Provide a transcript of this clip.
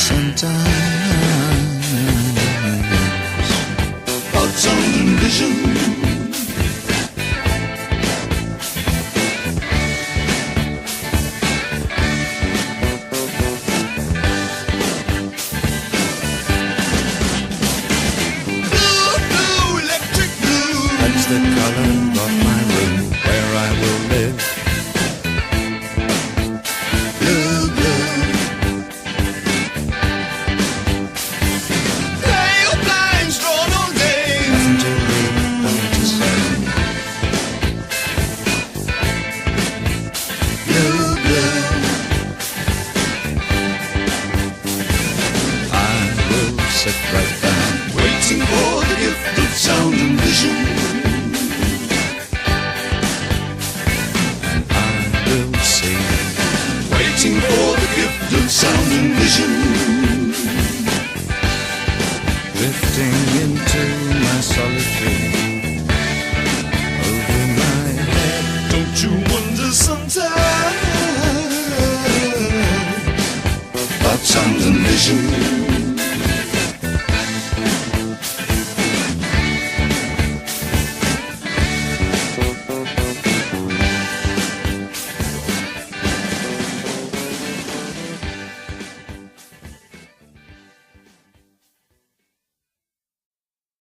sometimes about sound and vision. The color of my room where I will live. Blue, blue. Pale blinds drawn all day. Nothing to read, nothing to say. Blue, blue. I will sit right down, waiting for the gift of sound and vision. Waiting for the gift of sound and vision. Drifting into my solitude over my head. Don't you wonder sometimes about sound and vision?